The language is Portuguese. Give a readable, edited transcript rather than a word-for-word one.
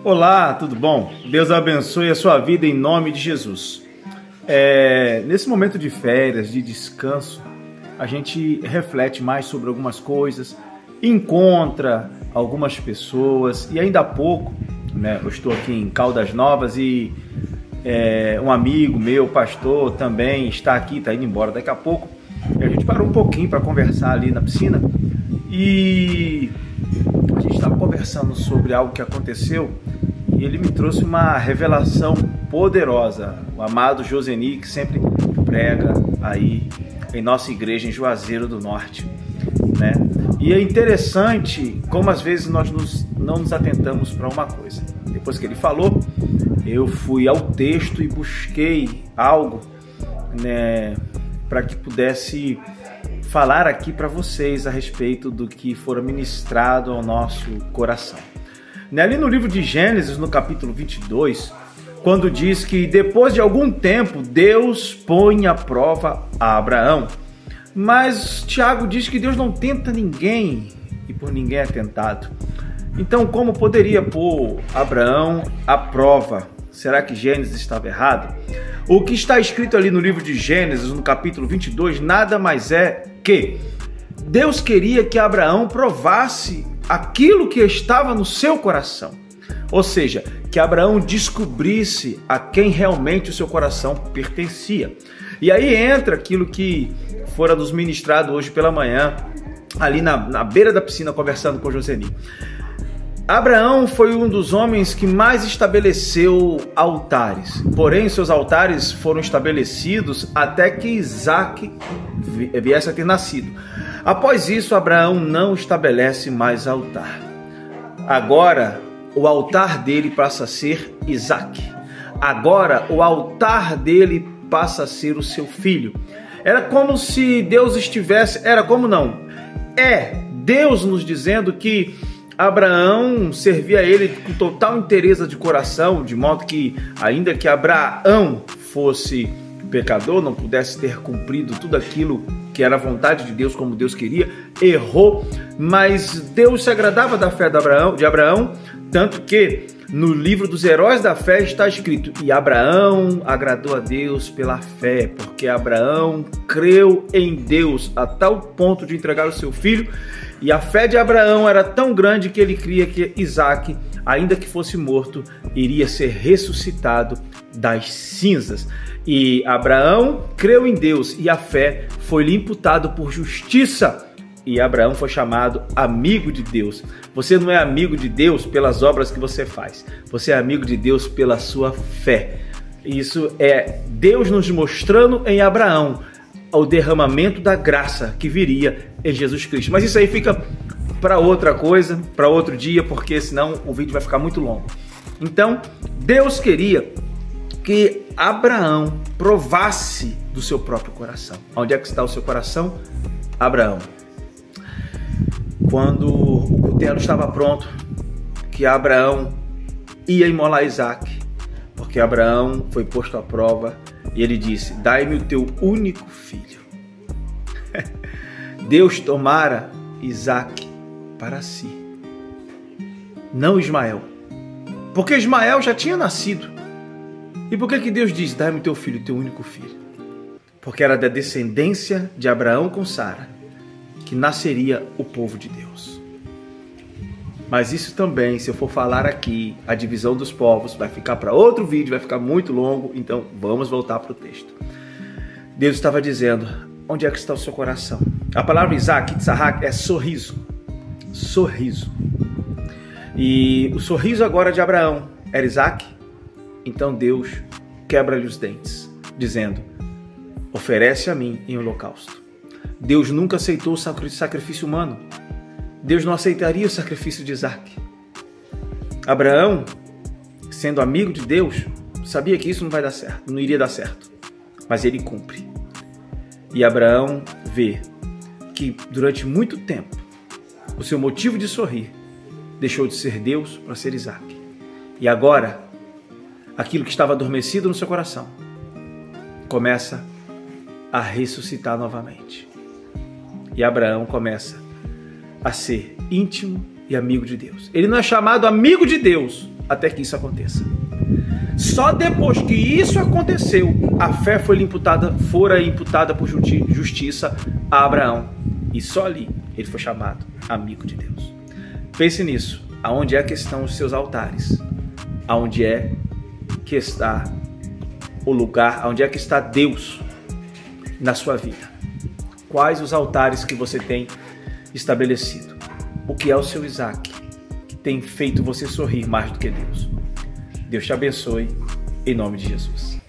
Olá, tudo bom? Deus abençoe a sua vida em nome de Jesus. Nesse momento de férias, de descanso, a gente reflete mais sobre algumas coisas, encontra algumas pessoas e ainda há pouco, eu estou aqui em Caldas Novas e um amigo meu, pastor, também está aqui, está indo embora daqui a pouco. A gente parou um pouquinho para conversar ali na piscina e a gente estava conversando sobre algo que aconteceu e ele me trouxe uma revelação poderosa. O amado Joseni, que sempre prega aí em nossa igreja em Juazeiro do Norte, né? E é interessante como às vezes nós não nos atentamos para uma coisa. Depois que ele falou, eu fui ao texto e busquei algo, né, para que pudesse falar aqui para vocês a respeito do que for ministrado ao nosso coração. Ali no livro de Gênesis, no capítulo 22, quando diz que depois de algum tempo Deus põe à prova a Abraão, mas Tiago diz que Deus não tenta ninguém e por ninguém é tentado. Então, como poderia pôr Abraão à prova? Será que Gênesis estava errado? O que está escrito ali no livro de Gênesis, no capítulo 22, nada mais é que Deus queria que Abraão provasse aquilo que estava no seu coração. Ou seja, que Abraão descobrisse a quem realmente o seu coração pertencia. E aí entra aquilo que fora nos ministrado hoje pela manhã, ali na beira da piscina, conversando com o Joseni. Abraão foi um dos homens que mais estabeleceu altares, porém seus altares foram estabelecidos até que Isaac viesse a ter nascido. Após isso, Abraão não estabelece mais altar. Agora, o altar dele passa a ser Isaac. Agora, o altar dele passa a ser o seu filho. Era como se Deus estivesse... Deus nos dizendo que Abraão servia a ele com total inteireza de coração, de modo que, ainda que Abraão fosse pecador, não pudesse ter cumprido tudo aquilo que era a vontade de Deus, como Deus queria, errou, mas Deus se agradava da fé de Abraão, tanto que no livro dos heróis da fé está escrito: e Abraão agradou a Deus pela fé, porque Abraão creu em Deus a tal ponto de entregar o seu filho. E a fé de Abraão era tão grande que ele cria que Isaac, ainda que fosse morto, iria ser ressuscitado das cinzas. E Abraão creu em Deus e a fé foi-lhe imputado por justiça. E Abraão foi chamado amigo de Deus. Você não é amigo de Deus pelas obras que você faz. Você é amigo de Deus pela sua fé. Isso é Deus nos mostrando em Abraão o derramamento da graça que viria em Jesus Cristo. Mas isso aí fica para outra coisa, para outro dia, porque senão o vídeo vai ficar muito longo. Então, Deus queria que Abraão provasse do seu próprio coração. Onde é que está o seu coração? Abraão. Quando o cutelo estava pronto, que Abraão ia imolar Isaac, porque Abraão foi posto à prova e ele disse: dai-me o teu único filho. Deus tomara Isaac para si, não Ismael, porque Ismael já tinha nascido. E por que Deus diz: dai-me o teu filho, o teu único filho? Porque era da descendência de Abraão com Sara que nasceria o povo de Deus. Mas isso também, se eu for falar aqui, a divisão dos povos vai ficar para outro vídeo, vai ficar muito longo, então vamos voltar para o texto. Deus estava dizendo: onde é que está o seu coração? A palavra Isaac, Tzahak, é sorriso. Sorriso. E o sorriso agora de Abraão era Isaac. Então Deus quebra-lhe os dentes, dizendo: oferece a mim em holocausto. Deus nunca aceitou o sacrifício humano. Deus não aceitaria o sacrifício de Isaac. Abraão, sendo amigo de Deus, sabia que isso não vai dar certo, não iria dar certo. Mas ele cumpre. E Abraão vê que durante muito tempo o seu motivo de sorrir deixou de ser Deus para ser Isaac. E agora, aquilo que estava adormecido no seu coração começa a ressuscitar novamente. E Abraão começa a ser íntimo e amigo de Deus. Ele não é chamado amigo de Deus até que isso aconteça. Só depois que isso aconteceu, a fé fora imputada por justiça a Abraão. E só ali ele foi chamado amigo de Deus. Pense nisso. Aonde é que estão os seus altares? Aonde é que está o lugar? Aonde é que está Deus na sua vida? Quais os altares que você tem estabelecido? O que é o seu Isaac que tem feito você sorrir mais do que Deus? Deus te abençoe, em nome de Jesus.